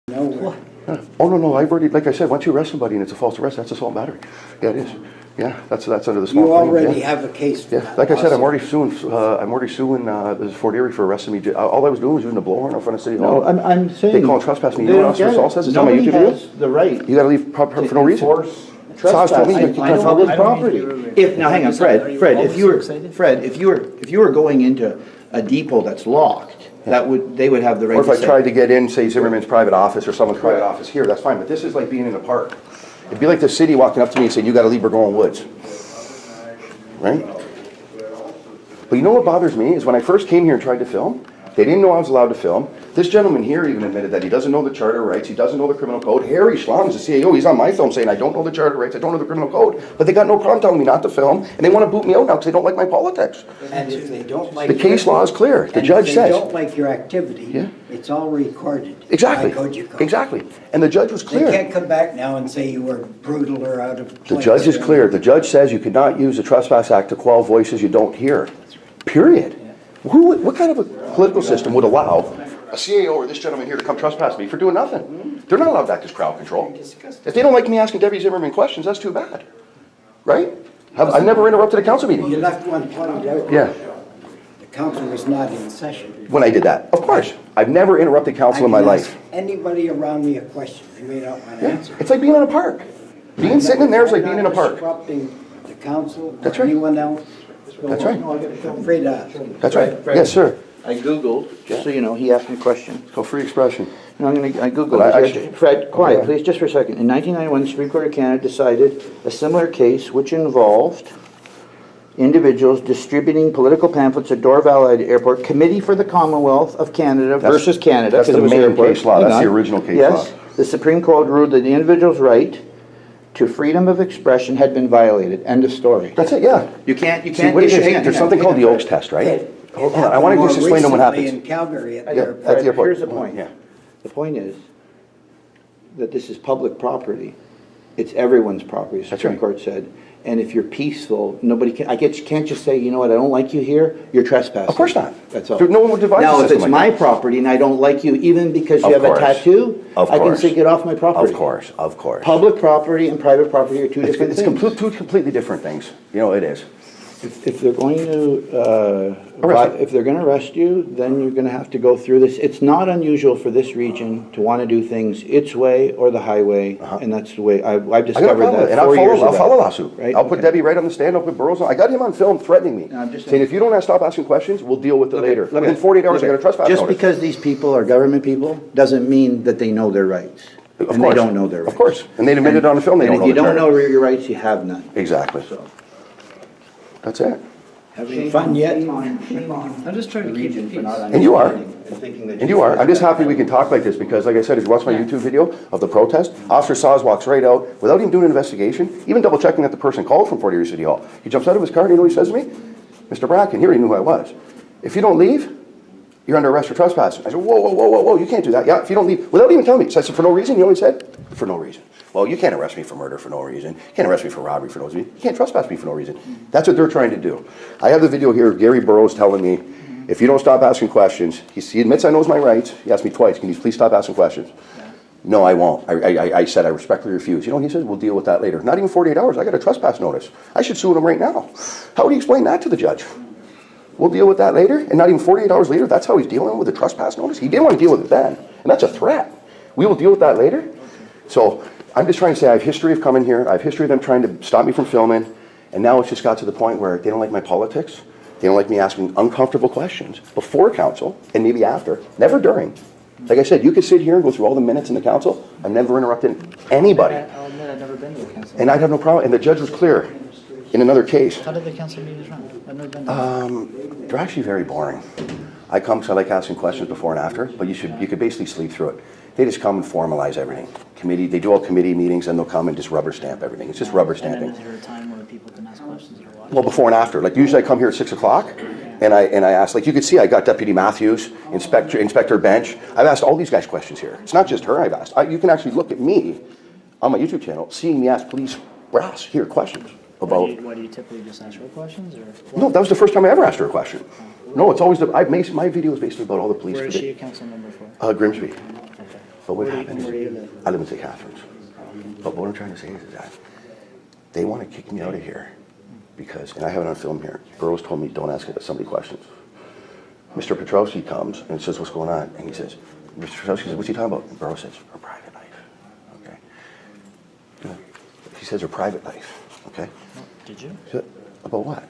Nowhere. Oh, no, I've already, like I said, once you arrest somebody and it's a false arrest, that's assault and battery. Yeah, it is. Yeah, that's under the small You claim, already yeah. have a case for Yeah, that. like I said, I'm lawsuit. already suing this Fort Erie for arresting me. All I was doing was using a blowhorn in front of City Hall. No, I'm saying. They call it trespassing. You they know don't what Officer get Saul it. says? It's on my Nobody YouTube has video. the right You gotta leave for no reason. enforce Saul told me you trespassing can't on public I don't property. mean to- If, now hang on, Fred, if you were going into a depot that's locked, they would have the right Or to if say. I tried to get in, say Zimmerman's private office or someone's private office here, that's fine, but this is like being in a park. It'd be like the city walking up to me and saying, you gotta leave, we're going woods. Right? But you know what bothers me is when I first came here and tried to film, they didn't know I was allowed to film. This gentleman here even admitted that he doesn't know the Charter of Rights, he doesn't know the criminal code. Harry Schlong is the CAO, he's on my film saying, I don't know the Charter of Rights, I don't know the criminal code. But they got no problem telling me not to film, and they want to boot me out now because they don't like my politics. And if they don't like The case law is clear. The and judge if they says. don't like your activity, Yeah. it's all recorded. Exactly, By code you code. exactly. And the judge was They clear. can't come back now and say you were brutal or out of The place. judge is clear. The judge says you cannot use the Trespass Act to quell voices you don't hear. Period. What kind of a political system would allow a CAO or this gentleman here to come trespass me for doing nothing? They're not allowed to act as crowd control. If they don't like me asking Debbie Zimmerman questions, that's too bad. Right? I've never interrupted a council You meeting. left one pointed out. Yeah, The council was not in session. when I did that. Of course. I've never interrupted council in my I can life. ask anybody around me a question, they may not want to Yeah. answer. It's like being in a park. Being sitting in there is like being in a I'm park. not disrupting the council That's or right. anyone else. That's right. I'm afraid to ask. That's right. Fred. Yes, sir. I Googled, just so you know, he asked me a question. Go free expression. No, I Googled. But I- it. Fred, quiet, Okay. please, just for a second. In 1991, the Supreme Court of Canada decided a similar case which involved individuals distributing political pamphlets at Dorval Airport, Committee for the Commonwealth of Canada versus Canada. That's 'cause the it was main airport. case law. Hang That's on. the original case Yes, law. the Supreme Court ruled that the individual's right to freedom of expression had been violated. End of story. That's it, yeah. You can't See, what it is, hang on, there's hang something on, called the hang on, Oaks test, right? It Hold on, I want to happened just more explain to them what recently happens. in Calgary at the Yeah, airport. at the airport. Here's the point. Yeah. The point is that this is public property. It's everyone's property, the That's Supreme right. Court said. And if you're peaceful, nobody can, can't just say, you know what, I don't like you here, you're trespassing. Of course not. That's all. No one would devise a Now, if system it's like my that. property and I don't like you, even because you Of have a course. tattoo, Of I can course. say, get off my property. Of course, of course. Public property and private property are two It's different things. two completely different things. You know, it is. If they're going to, Arrest you. if they're gonna arrest you, then you're gonna have to go through this. It's not unusual for this region to wanna do things its way or the highway, and that's the way, I've I got a discovered problem with it, that and 4 years ago. I'll follow a lawsuit. Right? I'll put Okay. Debbie right on the stand, I'll put Burrows on. I got him on film threatening me, No, I'm just saying if you don't stop asking questions, we'll deal with it later. Look Within at- 48 hours, I look got a trespass Just notice. because these people are government people, doesn't mean that they know their rights. Of And they course. don't know their rights. Of course, and they admitted on the film they And don't if know you the don't charter. know your rights, you have none. Exactly. So. That's it. Having fun yet? Shame on I'm just trying to the keep region the for not peace. And you are. understanding and thinking that And you are. I'm just happy we can talk like this because, like I said, if you watch my YouTube video of the protest, Officer Saws walks right out without even doing an investigation, even double checking that the person called from Fort Erie City Hall. He jumps out of his car and you know what he says to me? Mr. Bracken, here he knew who I was. If you don't leave, you're under arrest for trespassing. I said, whoa, you can't do that. Yeah, if you don't leave, without even telling me. So I said, for no reason? You know what he said? For no reason. Well, you can't arrest me for murder for no reason. You can't arrest me for robbery for no reason. You can't trespass me for no reason. That's what they're trying to do. I have the video here of Gary Burrows telling me, if you don't stop asking questions, he admits I knows my rights. He asked me twice, can you please stop asking questions? No, I won't. I said I respectfully refuse. You know, he says, we'll deal with that later. Not even 48 hours, I got a trespass notice. I should sue him right now. How would he explain that to the judge? We'll deal with that later, and not even 48 hours later, that's how he's dealing with a trespass notice? He didn't want to deal with it then, and that's a threat. We will deal with that later? So, I'm just trying to say I have history of coming here, I have history of them trying to stop me from filming, and now it's just got to the point where they don't like my politics, they don't like me asking uncomfortable questions before council, and maybe after, never during. Like I said, you could sit here and go through all the minutes in the council, I'm never interrupting anybody, I'll admit I've never been to a council. and I'd have no problem, and the judge was clear in another case. How did the council meetings run? I've never been to. They're actually very boring. I come because I like asking questions before and after, but you could basically sleep through it. They just come and formalize everything. They do all committee meetings and they'll come and just rubber stamp everything. It's just rubber And then stamping. is there a time where people can ask questions or what? Well, before and after. Like usually I come here at 6 o'clock and I ask, like you can see I got Deputy Matthews, Inspector Bench. I've asked all these guys questions here. It's not just her I've asked. You can actually look at me on my YouTube channel, seeing me ask police brass here questions about. Why do you typically just ask her questions or? No, that was the first time I ever asked her a question. No, it's always my video is basically about all the police. Where is she a council member for? Grimsby. Okay. But what Where happened do you is, live? I live in St. Catharines. But what I'm trying to say is that they want to kick me out of here because, and I have it on film here, Burroughs told me don't ask somebody questions. Mr. Petrowski comes and says, what's going on? And he says, Mr. Petrowski says, what's he talking about? And Burroughs says, her private life. Okay. He says her private life. Okay. Did you? He said, about what?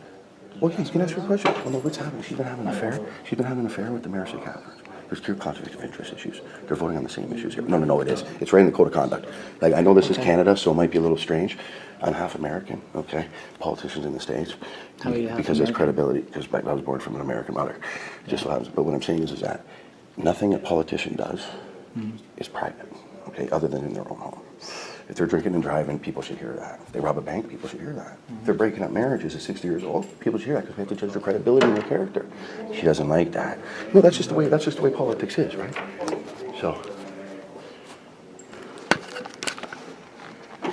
Well, yeah, you can ask her a question. Well, no, what's happening? She's been having an affair. She's been having an affair with the mayor of St. Catharines. There's clear conflict of interest issues. They're voting on the same issues here. No, it is. It's right in the code of conduct. Like, I know this is Canada, so it might be a little strange. I'm half American, okay? Politicians in the States. How are you half because there's American? credibility, because I was born from an American mother. Just so happens. But what I'm saying is that nothing a politician does is private, okay, other than in their own home. If they're drinking and driving, people should hear that. If they rob a bank, people should hear that. If they're breaking up marriages at 60 years old, people should hear that because we have to judge their credibility and their character. She doesn't like that. No, that's just the way politics is, right? So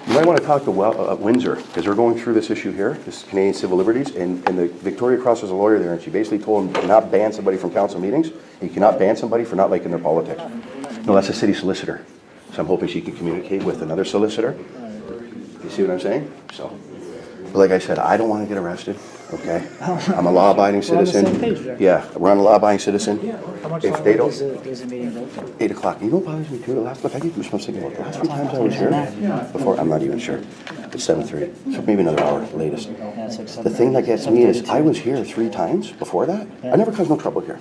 you might want to talk to Windsor because they're going through this issue here, this Canadian civil liberties, and the Victoria Cross was a lawyer there, and she basically told him you cannot ban somebody from council meetings, and you cannot ban somebody for not liking their politics. No, that's a city solicitor. So I'm hoping she can communicate with another solicitor. You see what I'm saying? So, but like I said, I don't want to get arrested, okay? I'm a law-abiding We're on the citizen. same page there. Yeah, we're on a law-abiding citizen. How much If longer they don't, does the meeting go for? 8 o'clock. You know what bothers me too? Look, I get goosebumps thinking about the last 3 times I was here. Before, I'm not even sure. It's 7:30, so maybe another hour latest. Yeah, it's like The thing that gets me is I was here 3 times before that. I never caused no trouble here.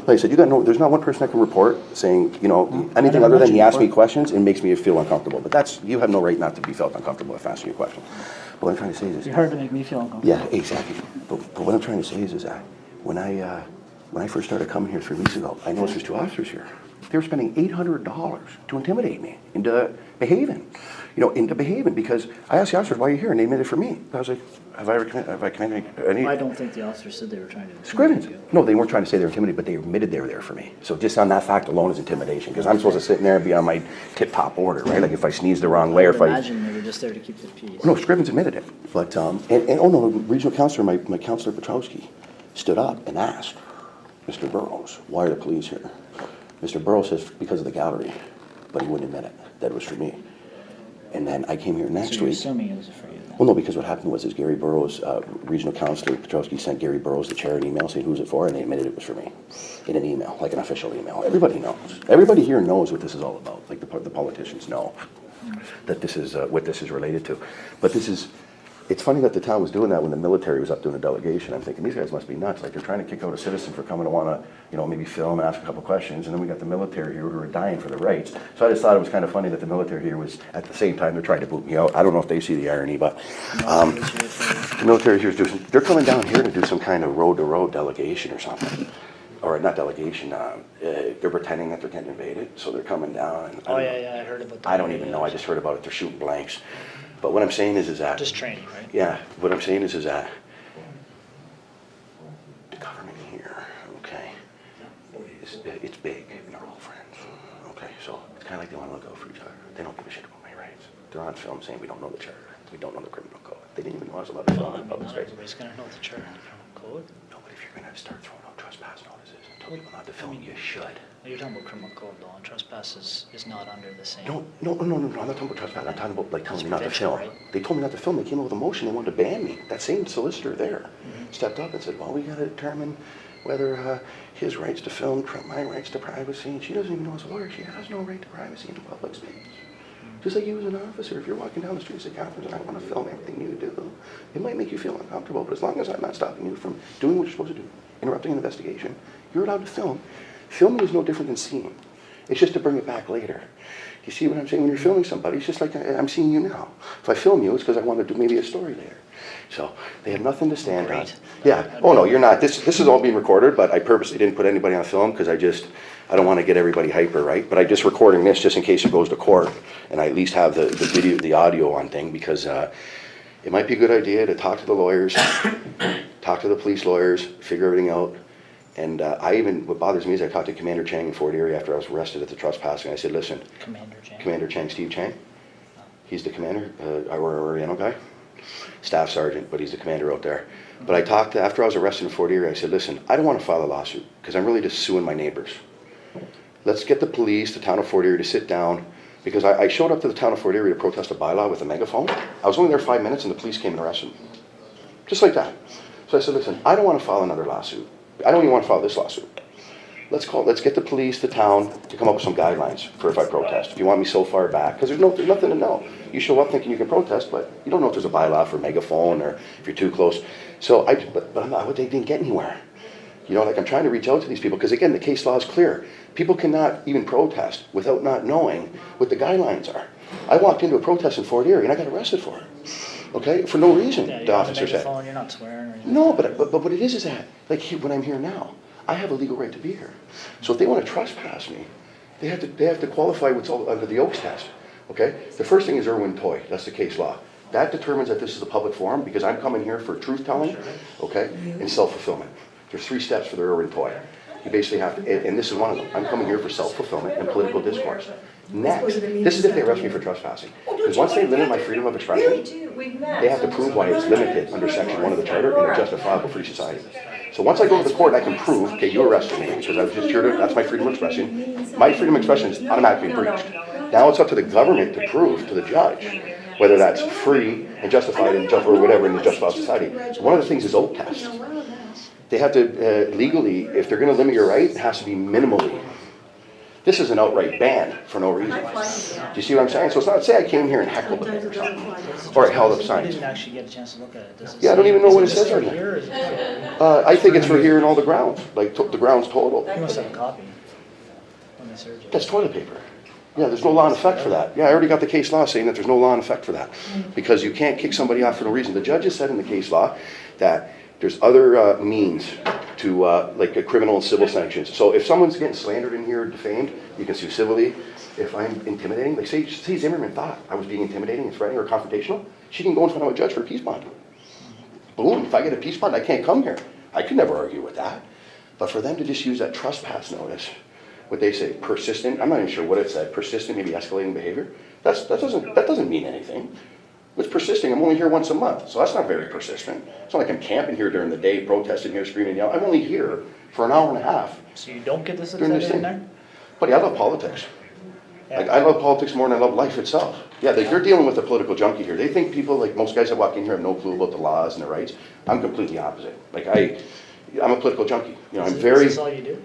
Like I said, there's not one person that can report saying, anything never other than mentioned he asked me before. questions and makes me feel uncomfortable. But you have no right not to be felt uncomfortable if asking you a question. But what I'm trying to say is, You're hard to make me feel uncomfortable. yeah, exactly. But what I'm trying to say is that when I first started coming here 3 weeks ago, I noticed there's 2 officers here. They were spending $800 to intimidate me into behaving. Because I asked the officers, why are you here? And they admitted for me. I was like, have I committed any? I don't think the officers said they were trying to Scrivens. intimidate you. No, they weren't trying to say they were intimidated, but they admitted they were there for me. So just on that fact alone is intimidation, because I'm supposed to sit in there and be on my tip-top order, right? Like if I sneeze the wrong way or I if would I... imagine they were just there to keep the peace. No, Scrivens admitted it. But, regional counselor, my counselor Petrowski, stood up and asked Mr. Burroughs, why are the police here? Mr. Burroughs says, because of the gallery, but he wouldn't admit it, that it was for me. And then I came here next So you're week. assuming it was for you then? Well, no, because what happened was Gary Burroughs, regional counselor Petrowski sent Gary Burroughs the chair an email saying who's it for, and they admitted it was for me in an email, like an official email. Everybody knows. Everybody here knows what this is all about. Like the politicians know that this is what this is related to. But it's funny that the town was doing that when the military was up doing a delegation. I'm thinking these guys must be nuts. Like they're trying to kick out a citizen for coming to want to, maybe film and ask a couple questions, and then we got the military here who are dying for their rights. So I just thought it was kind of funny that the military here was at the same time they're trying to boot me out. I don't know if they see the irony, but the military here is they're coming down here to do some kind of road-to-road delegation or something. Or not delegation, they're pretending that they're getting invaded, so they're coming down. And Oh, yeah, I heard about that. I don't even know, I just heard about it, they're shooting blanks. But what I'm saying is that... Just training, right? Yeah, what I'm saying is that the government here, okay, it's big and they're all friends, okay? So it's kind of like they want to look out for each other. They don't give a shit about my rights. They're on film saying we don't know the charter, we don't know the criminal code. They didn't even know I was allowed to film in public Not space. everybody's gonna know the charter and the criminal code. No, but if you're going to start throwing out trespass notices and tell people not to film, you should. You're talking about criminal code though, and trespass is not under the same. No, I'm not talking about trespass. I'm talking about like telling me not to Prevention, film. right? They told me not to film. They came up with a motion. They wanted to ban me. That same solicitor there stepped up and said, well, we got to determine whether his rights to film trump my rights to privacy. And she doesn't even know as a lawyer. She has no right to privacy in public space. Just like you as an officer, if you're walking down the streets of Catharines and I want to film everything you do, it might make you feel uncomfortable. But as long as I'm not stopping you from doing what you're supposed to do, interrupting an investigation, you're allowed to film. Filming is no different than seeing. It's just to bring it back later. You see what I'm saying? When you're filming somebody, it's just like I'm seeing you now. If I film you, it's because I want to do maybe a story later. So they have nothing to stand on. Great. Yeah. Oh no, you're not. This is all being recorded, but I purposely didn't put anybody on film because I don't want to get everybody hyper, right? But I'm just recording this just in case it goes to court, and I at least have the video, the audio on thing because it might be a good idea to talk to the lawyers, talk to the police lawyers, figure everything out. And what bothers me is I talked to Commander Chang in Fort Erie after I was arrested at the trespassing. I said, listen, Commander Chang, Steve Chang, he's the commander, our Oriental guy, staff sergeant, but he's the commander out there. But I talked after I was arrested in Fort Erie, I said, listen, I don't want to file a lawsuit because I'm really just suing my neighbors. let's get the police, the town of Fort Erie to sit down, because I showed up to the town of Fort Erie to protest a bylaw with a megaphone. I was only there 5 minutes and the police came and arrested me. Just like that. So I said, listen, I don't want to file another lawsuit. I don't even want to file this lawsuit. Let's get the police, the town, to come up with some guidelines for if I protest. If you want me so far back, because there's nothing to know. You show up thinking you can protest, but you don't know if there's a bylaw for megaphone or if you're too close. So but I'm not, they didn't get anywhere. You know, like I'm trying to reach out to these people, because again, the case law is clear. People cannot even protest without not knowing what the guidelines are. I walked into a protest in Fort Erie and I got arrested for it. Okay, for no reason, Yeah, the officer said. You're not swearing or anything. No, but what it is that, like when I'm here now, I have a legal right to be here. So if they want to trespass me, they have to qualify what's all under the Oaks test. Okay, the first thing is Irwin Toy. That's the case law. That determines that this is a public forum because I'm coming here for truth telling, okay, and self-fulfillment. There's 3 steps for the Irwin Toy. You basically have to, and this is one of them. I'm coming here for self-fulfillment and political discourse. Next, this is if they arrest me for trespassing. Because once they limit my freedom of expression, they have to prove why it's limited under Section 1 of the Charter in a justifiable free society. So once I go to the court, I can prove, okay, you arrested me because I was just here to, that's my freedom of expression. My freedom of expression is automatically breached. Now it's up to the government to prove to the judge whether that's free and justified and or whatever in the justified society. So one of the things is oath test. They have to legally, if they're going to limit your right, it has to be minimally. This is an outright ban for no reason. Do you see what I'm saying? So it's not, say I came here and heckled a bit or something, or I held up I signs. didn't actually get a chance to look at it. Does it Yeah, I don't say- even know what it is says for right now. here or is it for- I think it's for here and all the grounds, like the grounds total. You must have a copy when they search it. That's toilet paper. Yeah, there's no law in effect for that. Yeah, I already got the case law saying that there's no law in effect for that. Because you can't kick somebody off for no reason. The judges said in the case law that there's other means to, like a criminal and civil sanctions. So if someone's getting slandered in here, defamed, you can sue civilly. If I'm intimidating, like say Zimmerman thought I was being intimidating and threatening or confrontational, she can go in front of a judge for a peace bond. Boom, if I get a peace bond, I can't come here. I could never argue with that. But for them to just use that trespass notice, what they say, persistent, I'm not even sure what it said, persistent, maybe escalating behavior, that doesn't mean anything. What's persisting? I'm only here once a month, so that's not very persistent. It's not like I'm camping here during the day, protesting here, screaming, yelling. I'm only here for an hour and a half. So you don't get this During this excited in thing. there? Buddy, I love politics. Yeah. Like, I love politics more than I love life itself. Yeah, they're dealing with a political junkie here. They think people, like most guys that walk in here, have no clue about the laws and the rights. I'm completely opposite. Like I'm a political junkie. You know, I'm very. Is this all you do?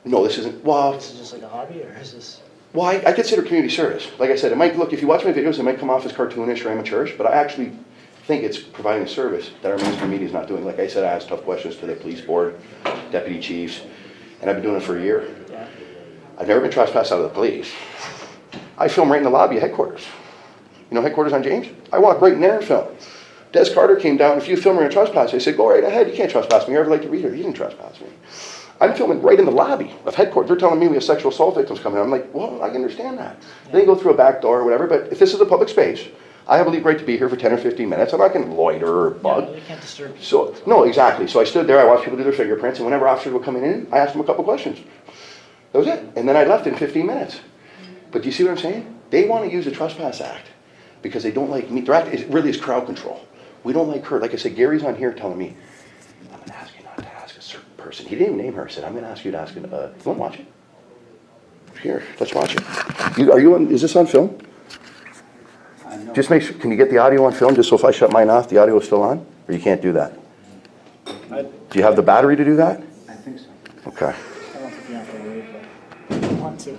No, this isn't. Well, This is just like a hobby, or is this? Well, I consider community service. Like I said, it might look, if you watch my videos, it might come off as cartoonish or amateurish, but I actually think it's providing a service that our mainstream media is not doing. Like I said, I asked tough questions to the police board, deputy chiefs, and I've been doing it for a year. Yeah. I've never been trespassed out of the police. I film right in the lobby of headquarters. You know headquarters on James? I walk right in there and film. Des Carter came down, if you film her in trespass, I said, go right ahead, you can't trespass me. I'd like to read her. He didn't trespass me. I'm filming right in the lobby of headquarters. They're telling me we have sexual assault victims coming in. I'm like, well, I can understand that. They go through a back door or whatever, but if this is a public space, I have a legal right to be here for 10 or 15 minutes. I'm not going to loiter or bug. Yeah, you can't disturb. So, no, exactly. So I stood there, I watched people do their fingerprints, and whenever officers were coming in, I asked them a couple questions. That was it. And then I left in 15 minutes. But do you see what I'm saying? They want to use the Trespass Act because they don't like me. It really is crowd control. We don't like her. Like I said, Gary's on here telling me, I'm going to ask you not to ask a certain person. He didn't even name her. I said, I'm going to ask you to ask, you want to watch it? Here, let's watch it. Is this on film? I know. Just make sure, can you get the audio on film, just so if I shut mine off, the audio is still on? Or you can't do that? Do you have the battery to do that? I think so. Okay. I don't think you have to worry, but I want to.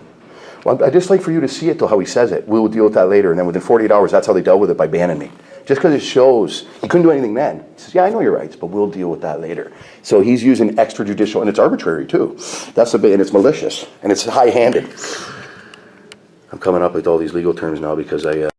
Well, I'd just like for you to see it, though, how he says it. We'll deal with that later. And then within 48 hours, that's how they dealt with it, by banning me. Just because it shows, he couldn't do anything then. He says, yeah, I know your rights, but we'll deal with that later. So he's using extrajudicial, and it's arbitrary, too. That's a bit, and it's malicious, and it's high-handed. I'm coming up with all these legal terms now because I...